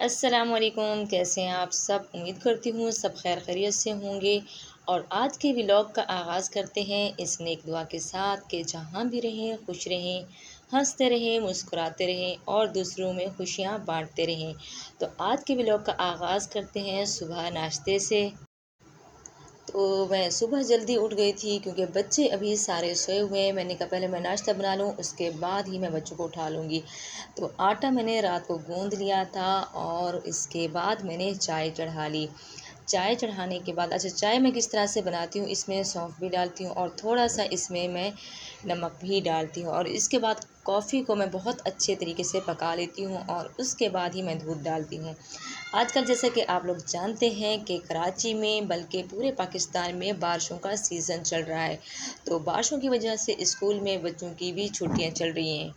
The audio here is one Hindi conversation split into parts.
अस्सलामुअलैकुम, कैसे हैं आप सब। उम्मीद करती हूँ सब खैर खैरियत से होंगे। और आज के व्लॉग का आगाज़ करते हैं इस नेक दुआ के साथ कि जहाँ भी रहें खुश रहें, हंसते रहें, मुस्कुराते रहें और दूसरों में खुशियाँ बांटते रहें। तो आज के व्लॉग का आगाज़ करते हैं सुबह नाश्ते से। तो मैं सुबह जल्दी उठ गई थी क्योंकि बच्चे अभी सारे सोए हुए हैं। मैंने कहा पहले मैं नाश्ता बना लूँ, उसके बाद ही मैं बच्चों को उठा लूँगी। तो आटा मैंने रात को गूँध लिया था और इसके बाद मैंने चाय चढ़ा ली। चाय चढ़ाने के बाद चाय मैं किस तरह से बनाती हूँ, इसमें सौंफ भी डालती हूँ और थोड़ा-सा इसमें मैं नमक भी डालती हूँ और इसके बाद कॉफ़ी को मैं बहुत अच्छे तरीके से पका लेती हूँ और उसके बाद ही मैं दूध डालती हूँ। आजकल जैसा कि आप लोग जानते हैं कि कराची में बल्कि पूरे पाकिस्तान में बारिशों का सीज़न चल रहा है। तो बारिशों की वजह से स्कूल में बच्चों की भी छुट्टियां चल रही हैं।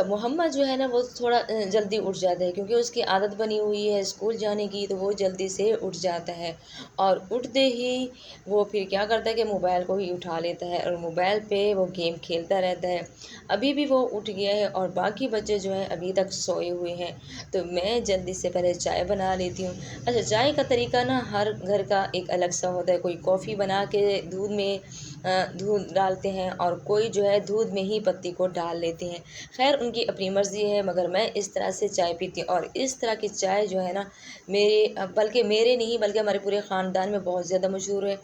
मोहम्मद जो है ना वो थोड़ा जल्दी उठ जाता है क्योंकि उसकी आदत बनी हुई है स्कूल जाने की, तो वो जल्दी से उठ जाता है और उठते ही वो फिर क्या करता है कि मोबाइल को ही उठा लेता है और मोबाइल पे वो गेम खेलता रहता है। अभी भी वो उठ गया है और बाकी बच्चे जो हैं अभी तक सोए हुए हैं। तो मैं जल्दी से पहले चाय बना लेती हूँ। चाय का तरीका ना हर घर का एक अलग सा होता है। कोई कॉफ़ी बना के दूध में दूध डालते हैं और कोई जो है दूध में ही पत्ती को डाल लेते हैं। खैर उनकी अपनी मर्ज़ी है, मगर मैं इस तरह से चाय पीती हूँ और इस तरह की चाय जो है ना मेरे बल्कि मेरे नहीं बल्कि हमारे पूरे ख़ानदान में बहुत ज़्यादा मशहूर है।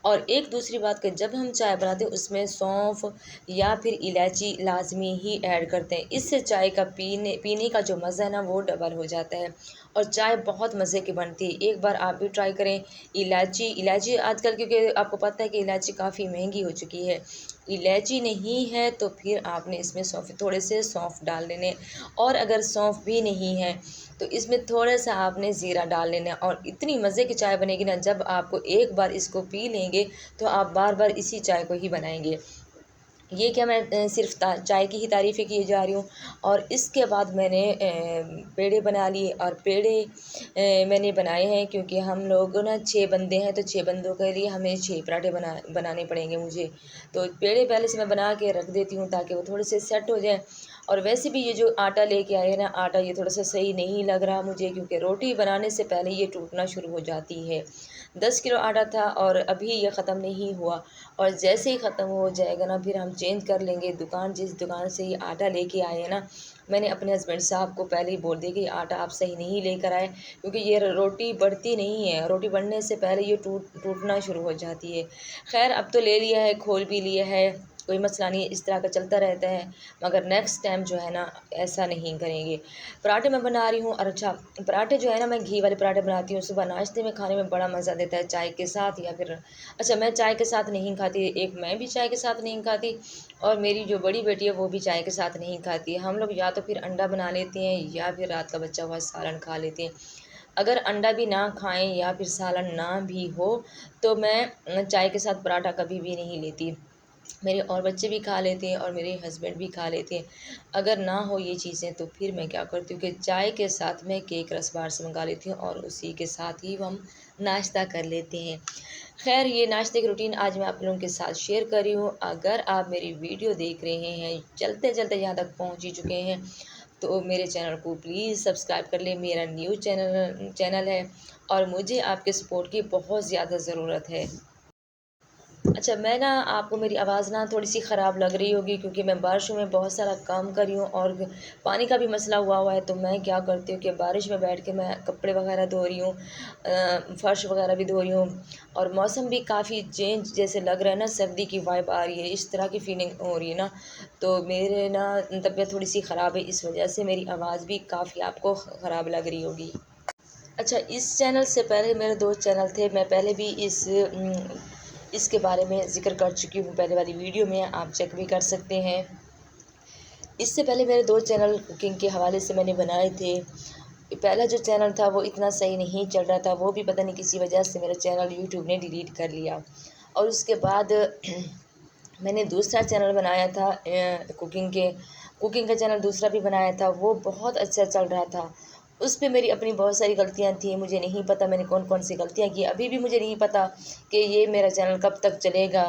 और एक दूसरी बात कि जब हम चाय बनाते हैं उसमें सौंफ या फिर इलायची लाजमी ही ऐड करते हैं। इससे चाय का पीने पीने का जो मज़ा है ना वो डबल हो जाता है और चाय बहुत मज़े की बनती है। एक बार आप भी ट्राई करें। इलायची इलायची आजकल क्योंकि आपको पता है कि इलायची काफ़ी महंगी हो चुकी है। इलायची नहीं है तो फिर आपने इसमें सौंफ थोड़े से सौंफ डाल लेने, और अगर सौंफ भी नहीं है तो इसमें थोड़ा सा आपने ज़ीरा डाल लेना और इतनी मज़े की चाय बनेगी ना, जब आपको एक बार इसको पी लेंगे तो आप बार बार इसी चाय को ही बनाएंगे। ये क्या मैं सिर्फ चाय की ही तारीफ़ें किए जा रही हूँ। और इसके बाद मैंने पेड़े बना लिए और पेड़े मैंने बनाए हैं क्योंकि हम लोग ना 6 बंदे हैं, तो 6 बंदों के लिए हमें 6 पराठे बनाने पड़ेंगे मुझे। तो पेड़े पहले से मैं बना के रख देती हूँ ताकि वो थोड़े से सेट हो जाएँ। और वैसे भी ये जो आटा लेके आए हैं ना, आटा ये थोड़ा सा सही नहीं लग रहा मुझे क्योंकि रोटी बनाने से पहले ये टूटना शुरू हो जाती है। 10 किलो आटा था और अभी ये ख़त्म नहीं हुआ और जैसे ही ख़त्म हो जाएगा ना फिर हम चेंज कर लेंगे दुकान। जिस दुकान से ये आटा लेके आए हैं ना, मैंने अपने हस्बैंड साहब को पहले ही बोल दिया कि आटा आप सही नहीं लेकर आए क्योंकि ये रोटी बढ़ती नहीं है। रोटी बढ़ने से पहले ये टूटना शुरू हो जाती है। खैर अब तो ले लिया है, खोल भी लिया है, कोई मसला नहीं है, इस तरह का चलता रहता है। मगर नेक्स्ट टाइम जो है ना ऐसा नहीं करेंगे। पराठे मैं बना रही हूँ और पराठे जो है ना मैं घी वाले पराठे बनाती हूँ। सुबह नाश्ते में खाने में बड़ा मज़ा देता है चाय के साथ या फिर मैं चाय के साथ नहीं खाती। एक मैं भी चाय के साथ नहीं खाती और मेरी जो बड़ी बेटी है वो भी चाय के साथ नहीं खाती है। हम लोग या तो फिर अंडा बना लेते हैं या फिर रात का बचा हुआ सालन खा लेते हैं। अगर अंडा भी ना खाएं या फिर सालन ना भी हो तो मैं चाय के साथ पराठा कभी भी नहीं लेती। मेरे और बच्चे भी खा लेते हैं और मेरे हस्बैंड भी खा लेते हैं। अगर ना हो ये चीज़ें तो फिर मैं क्या करती हूँ कि चाय के साथ मैं केक रस बाहर से मंगा लेती हूँ और उसी के साथ ही हम नाश्ता कर लेते हैं। खैर ये नाश्ते की रूटीन आज मैं आप लोगों के साथ शेयर कर रही हूँ। अगर आप मेरी वीडियो देख रहे हैं, चलते चलते यहाँ तक पहुँच ही चुके हैं, तो मेरे चैनल को प्लीज़ सब्सक्राइब कर लें। मेरा न्यू चैनल है और मुझे आपके सपोर्ट की बहुत ज़्यादा ज़रूरत है। मैं ना आपको मेरी आवाज़ ना थोड़ी-सी ख़राब लग रही होगी क्योंकि मैं बारिशों में बहुत सारा काम कर रही हूँ और पानी का भी मसला हुआ है। तो मैं क्या करती हूँ कि बारिश में बैठ के मैं कपड़े वग़ैरह धो रही हूँ, फ़र्श वग़ैरह भी धो रही हूँ और मौसम भी काफ़ी चेंज जैसे लग रहा है ना, सर्दी की वाइब आ रही है, इस तरह की फ़ीलिंग हो रही है ना। तो मेरे ना तबीयत थोड़ी-सी ख़राब है, इस वजह से मेरी आवाज़ भी काफ़ी आपको ख़राब लग रही होगी। इस चैनल से पहले मेरे 2 चैनल थे। मैं पहले भी इसके बारे में ज़िक्र कर चुकी हूँ पहले वाली वीडियो में, आप चेक भी कर सकते हैं। इससे पहले मेरे 2 चैनल कुकिंग के हवाले से मैंने बनाए थे। पहला जो चैनल था वो इतना सही नहीं चल रहा था, वो भी पता नहीं किसी वजह से मेरा चैनल यूट्यूब ने डिलीट कर लिया। और उसके बाद मैंने दूसरा चैनल बनाया था कुकिंग का चैनल दूसरा भी बनाया था, वो बहुत अच्छा चल रहा था। उस पे मेरी अपनी बहुत सारी गलतियाँ थी, मुझे नहीं पता मैंने कौन कौन सी गलतियाँ की। अभी भी मुझे नहीं पता कि ये मेरा चैनल कब तक चलेगा,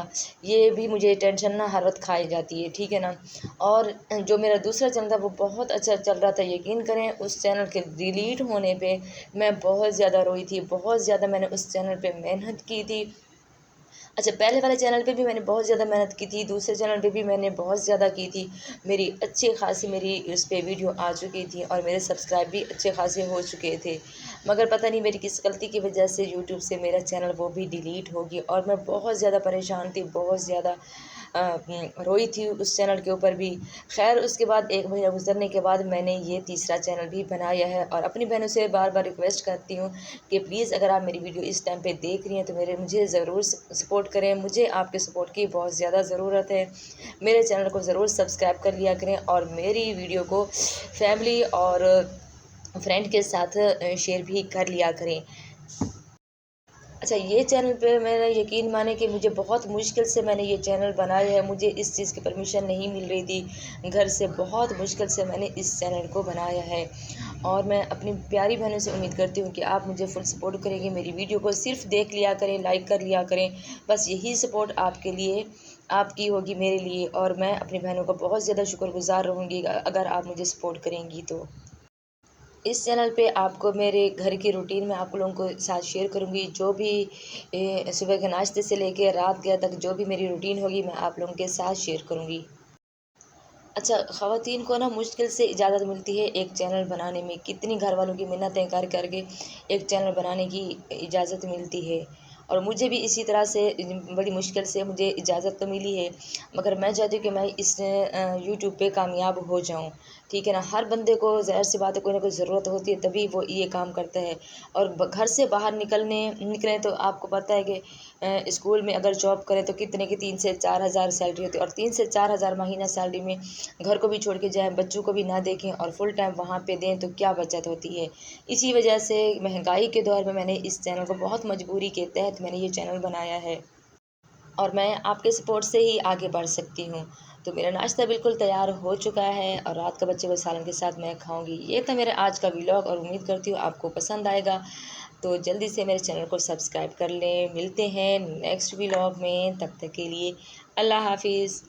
ये भी मुझे टेंशन ना हर वक़्त खाई जाती है, ठीक है ना। और जो मेरा दूसरा चैनल था वो बहुत अच्छा चल रहा था, यकीन करें उस चैनल के डिलीट होने पे मैं बहुत ज़्यादा रोई थी, बहुत ज़्यादा मैंने उस चैनल पे मेहनत की थी। अच्छा, पहले वाले चैनल पे भी मैंने बहुत ज़्यादा मेहनत की थी, दूसरे चैनल पे भी मैंने बहुत ज़्यादा की थी। मेरी अच्छी ख़ासी मेरी उस पे वीडियो आ चुकी थी और मेरे सब्सक्राइब भी अच्छे ख़ासे हो चुके थे। मगर पता नहीं मेरी किस गलती की वजह से यूट्यूब से मेरा चैनल वो भी डिलीट हो गया और मैं बहुत ज़्यादा परेशान थी, बहुत ज़्यादा रोई थी उस चैनल के ऊपर भी। ख़ैर उसके बाद 1 महीना गुज़रने के बाद मैंने ये तीसरा चैनल भी बनाया है और अपनी बहनों से बार-बार रिक्वेस्ट करती हूँ कि प्लीज़ अगर आप मेरी वीडियो इस टाइम पे देख रही हैं तो मुझे ज़रूर सपोर्ट करें। मुझे आपके सपोर्ट की बहुत ज़्यादा ज़रूरत है। मेरे चैनल को ज़रूर सब्सक्राइब कर लिया करें और मेरी वीडियो को फैमिली और फ्रेंड के साथ शेयर भी कर लिया करें। अच्छा, ये चैनल पे मैंने यकीन माने कि मुझे बहुत मुश्किल से मैंने ये चैनल बनाया है, मुझे इस चीज़ की परमिशन नहीं मिल रही थी घर से, बहुत मुश्किल से मैंने इस चैनल को बनाया है। और मैं अपनी प्यारी बहनों से उम्मीद करती हूँ कि आप मुझे फुल सपोर्ट करेंगे, मेरी वीडियो को सिर्फ देख लिया करें, लाइक कर लिया करें, बस यही सपोर्ट आपके लिए आपकी होगी मेरे लिए और मैं अपनी बहनों का बहुत ज़्यादा शुक्रगुज़ार रहूँगी अगर आप मुझे सपोर्ट करेंगी तो। इस चैनल पे आपको मेरे घर की रूटीन में आप लोगों को साथ शेयर करूँगी, जो भी सुबह के नाश्ते से लेके रात गया तक जो भी मेरी रूटीन होगी मैं आप लोगों के साथ शेयर करूँगी। अच्छा, ख़वातीन को ना मुश्किल से इजाज़त मिलती है एक चैनल बनाने में, कितनी घरवालों की मिन्नतें कर कर के एक चैनल बनाने की इजाज़त मिलती है। और मुझे भी इसी तरह से बड़ी मुश्किल से मुझे इजाज़त तो मिली है, मगर मैं चाहती हूँ कि मैं इस यूट्यूब पे कामयाब हो जाऊँ, ठीक है ना। हर बंदे को ज़ाहिर-सी बात है कोई ना कोई ज़रूरत होती है तभी वो ये काम करता है। और घर से बाहर निकलें तो आपको पता है कि स्कूल में अगर जॉब करें तो कितने की 3 से 4 हज़ार सैलरी होती है और 3 से 4 हज़ार महीना सैलरी में घर को भी छोड़ के जाएँ, बच्चों को भी ना देखें और फुल टाइम वहाँ पे दें तो क्या बचत होती है। इसी वजह से महँगाई के दौर में मैंने इस चैनल को बहुत मजबूरी के तहत मैंने ये चैनल बनाया है और मैं आपके सपोर्ट से ही आगे बढ़ सकती हूँ। तो मेरा नाश्ता बिल्कुल तैयार हो चुका है और रात का बचे हुए सालन के साथ मैं खाऊँगी। ये था मेरा आज का व्लॉग और उम्मीद करती हूँ आपको पसंद आएगा। तो जल्दी से मेरे चैनल को सब्सक्राइब कर लें। मिलते हैं नेक्स्ट व्लॉग में, तब तक के लिए अल्लाह हाफ़िज़।